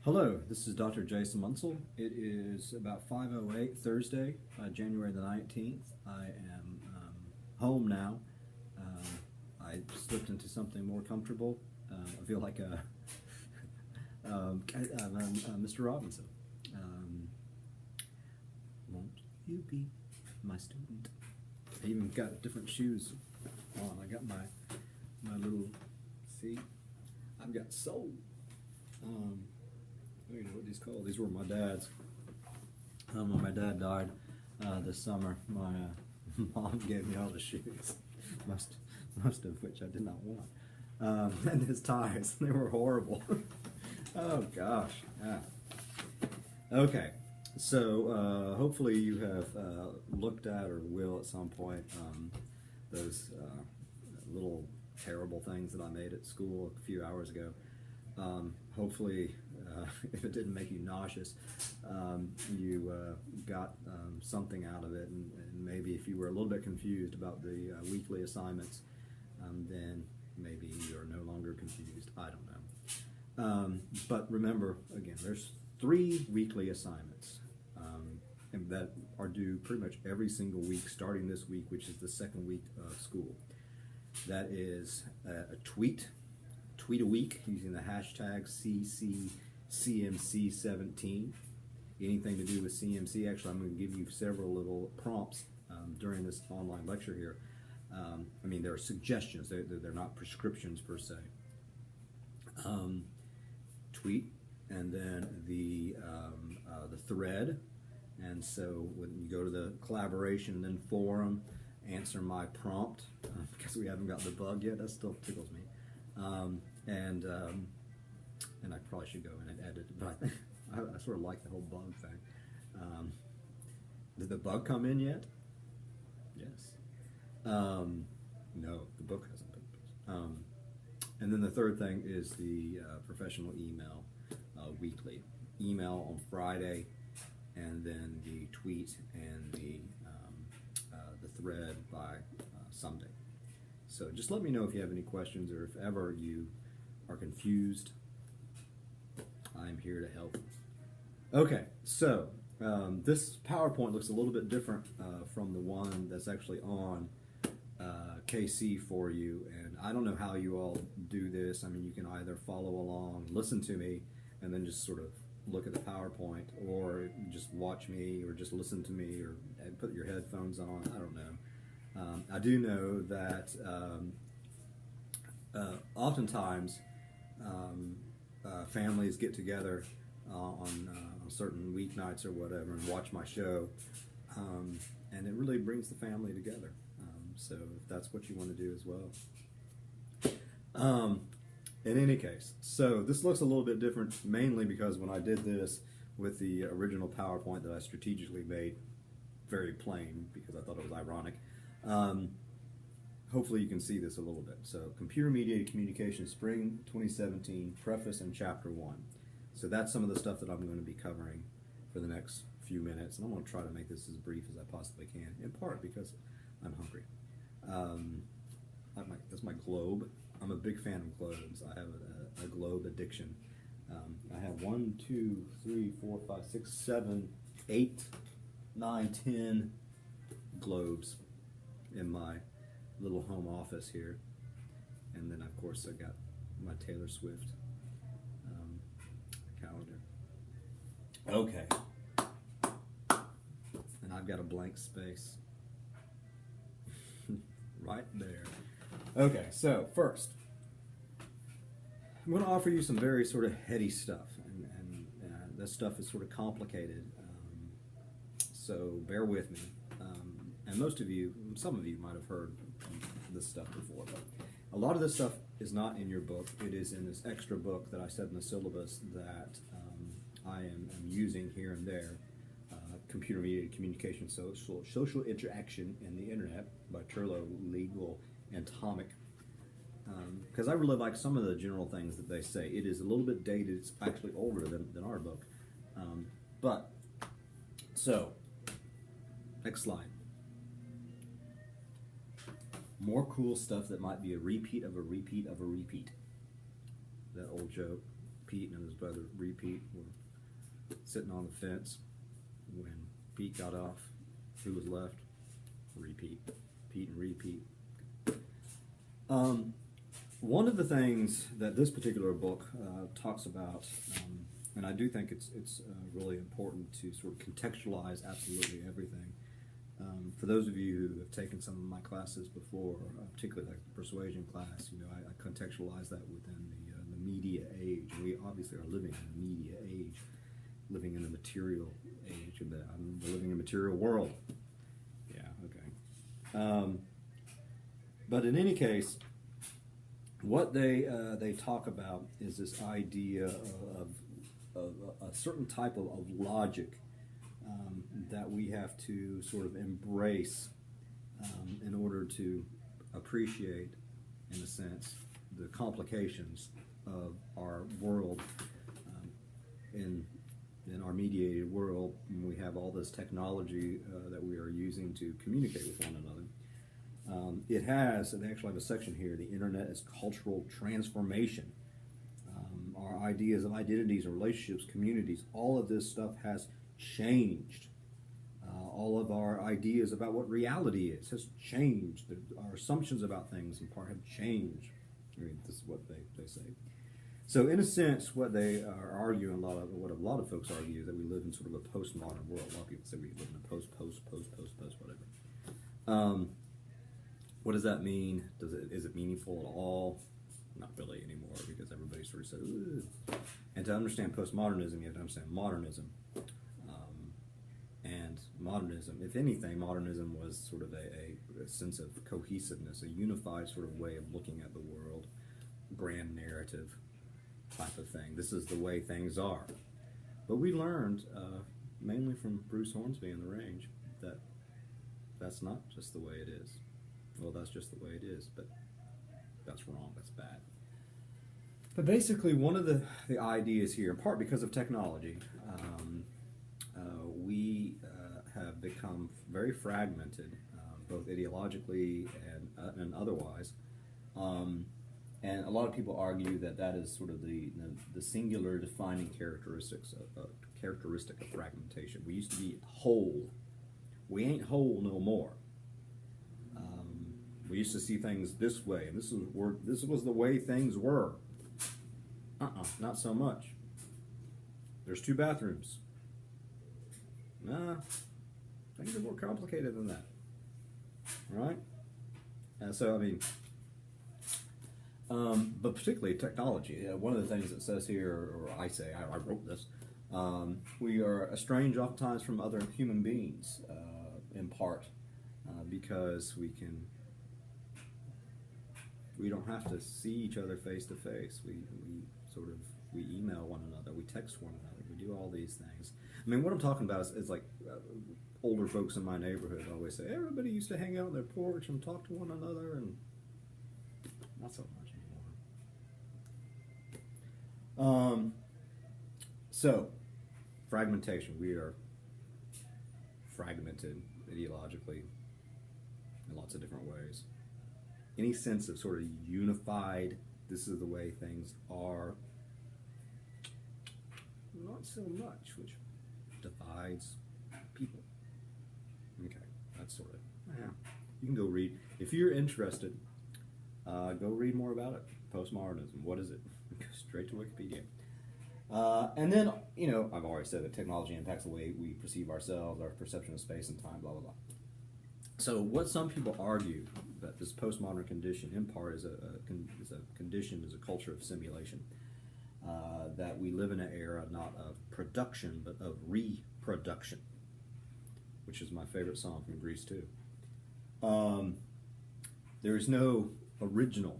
Hello, this is Dr. Jason Munsell. It is about 5:08 Thursday, January the 19th. I am home now. I slipped into something more comfortable. I feel like Mr. Robinson. Won't you be my student? I even got different shoes on. I got my little, see, I've got soul. I don't know what these called. These were my dad's. When my dad died this summer, my mom gave me all the shoes, most of which I did not want, and his ties. They were horrible. Oh gosh. Yeah. Okay. So hopefully you have looked at or will at some point those little terrible things that I made at school a few hours ago. Hopefully, if it didn't make you nauseous, you got something out of it, and maybe if you were a little bit confused about the weekly assignments, then maybe you're no longer confused. I don't know. But remember, again, there's 3 weekly assignments and that are due pretty much every single week, starting this week, which is the 2nd week of school. That is a tweet a week using the hashtag CCCMC17. Anything to do with CMC. Actually, I'm going to give you several little prompts during this online lecture here. I mean, there are suggestions. They're not prescriptions per se. Tweet, and then the thread. And so when you go to the collaboration and then forum, answer my prompt, because we haven't got the bug yet. That still tickles me. And I probably should go in and edit, but I sort of like the whole bug thing. Did the bug come in yet? Yes. No, the book hasn't been. And then the third thing is the professional email weekly. Email on Friday, and then the tweet and the thread by Sunday. So just let me know if you have any questions, or if ever you are confused. I'm here to help. Okay, so this PowerPoint looks a little bit different from the one that's actually on KC for you, and I don't know how you all do this. I mean, you can either follow along, listen to me, and then just sort of look at the PowerPoint, or just watch me, or just listen to me, or put your headphones on. I don't know. I do know that oftentimes families get together on certain weeknights or whatever and watch my show, and it really brings the family together. So if that's what you want to do as well. In any case, so this looks a little bit different, mainly because when I did this with the original PowerPoint that I strategically made very plain because I thought it was ironic, hopefully you can see this a little bit. So Computer Mediated Communication Spring 2017 Preface and Chapter 1. So that's some of the stuff that I'm going to be covering for the next few minutes, and I'm going to try to make this as brief as I possibly can, in part because I'm hungry. That's my globe. I'm a big fan of globes. I have a globe addiction. I have 1, 2, 3, 4, 5, 6, 7, 8, 9, 10 globes in my little home office here. And then, of course, I got my Taylor Swift calendar. Okay. And I've got a blank space right there. Okay, so first, I'm going to offer you some very sort of heady stuff, and this stuff is sort of complicated, so bear with me. And some of you might have heard this stuff before, but a lot of this stuff is not in your book. It is in this extra book that I said in the syllabus that I am using here and there. Computer Mediated Communication, Social Interaction in the Internet by Turlo, Legal, and Tomic. Because I really like some of the general things that they say. It is a little bit dated. It's actually older than our book. So, next slide. More cool stuff that might be a repeat of a repeat of a repeat. That old joke. Pete and his brother Repeat were sitting on the fence. When Pete got off, who was left? Repeat. Pete and Repeat. One of the things that this particular book talks about, and I do think it's really important to sort of contextualize absolutely everything. For those of you who have taken some of my classes before, particularly like the persuasion class, I contextualize that within the media age. We obviously are living in the media age, living in the material age, and we're living in a material world. Yeah, okay. But in any case, what they talk about is this idea of a certain type of logic that we have to sort of embrace in order to appreciate, in a sense, the complications of our world. In our mediated world, we have all this technology that we are using to communicate with one another. They actually have a section here, the internet is cultural transformation. Our ideas of identities and relationships, communities, all of this stuff has changed. All of our ideas about what reality is has changed. Our assumptions about things in part have changed. I mean, this is what they say. So in a sense, what they are arguing, what a lot of folks argue, is that we live in sort of a postmodern world. A lot of people say we live in a post, whatever. What does that mean? Is it meaningful at all? Not really anymore, because everybody sort of says, ugh. And to understand postmodernism, you have to understand modernism. And modernism, if anything, modernism was sort of a sense of cohesiveness, a unified sort of way of looking at the world, grand narrative type of thing. This is the way things are. But we learned, mainly from Bruce Hornsby in The Range, that that's not just the way it is. Well, that's just the way it is, but that's wrong, that's bad. But basically, one of the ideas here, in part because of technology, we have become very fragmented, both ideologically and otherwise. And a lot of people argue that is sort of the singular defining characteristic of fragmentation. We used to be whole. We ain't whole no more. We used to see things this way, and this was the way things were. Not so much. There's 2 bathrooms. Nah, things are more complicated than that. Right? And so, I mean, but particularly technology. One of the things it says here, or I say, I wrote this, we are estranged oftentimes from other human beings, in part, because we don't have to see each other face to face. We email one another, we text one another, we do all these things. I mean, what I'm talking about is like older folks in my neighborhood always say, everybody used to hang out on their porch and talk to one another, and not so much anymore. So, fragmentation. We are fragmented ideologically in lots of different ways. Any sense of sort of unified, this is the way things are, not so much, which divides people. Okay, that's sort of, yeah. You can go read, if you're interested, go read more about it. Postmodernism, what is it? Go straight to Wikipedia. And then, I've already said that technology impacts the way we perceive ourselves, our perception of space and time, blah, blah, blah. So what some people argue, that this postmodern condition, in part, is a condition, is a culture of simulation. That we live in an era not of production, but of reproduction, which is my favorite song from Grease 2. There is no original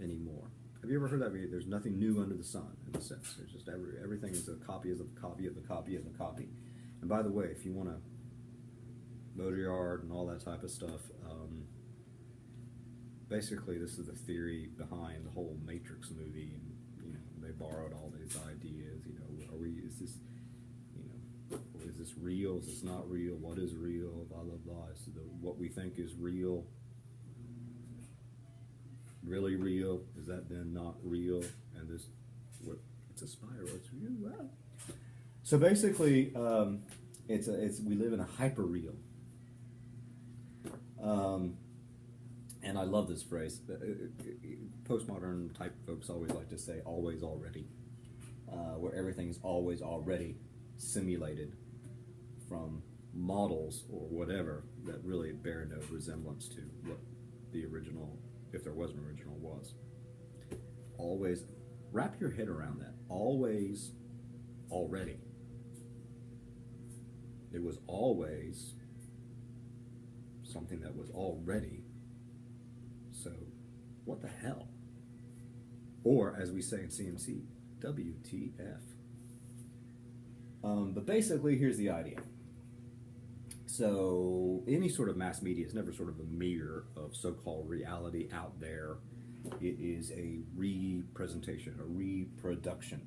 anymore. Have you ever heard that? There's nothing new under the sun, in a sense. There's just everything is a copy of a copy of a copy of a copy. And by the way, if you want to Baudrillard and all that type of stuff, basically this is the theory behind the whole Matrix movie, and they borrowed all these ideas. Is this real? Is this not real? What is real? Blah blah blah. So what we think is real, really real? Is that then not real? And it's So basically, it's we live in a hyperreal. And I love this phrase. Postmodern type folks always like to say "always already," where everything's always already simulated from models or whatever that really bear no resemblance to what the original, if there was an original, was. Always, wrap your head around that. Always already. It was always something that was already. So, what the hell? Or, as we say in CMC, WTF. But basically, here's the idea. So, any sort of mass media is never sort of a mirror of so-called reality out there. It is a representation, a reproduction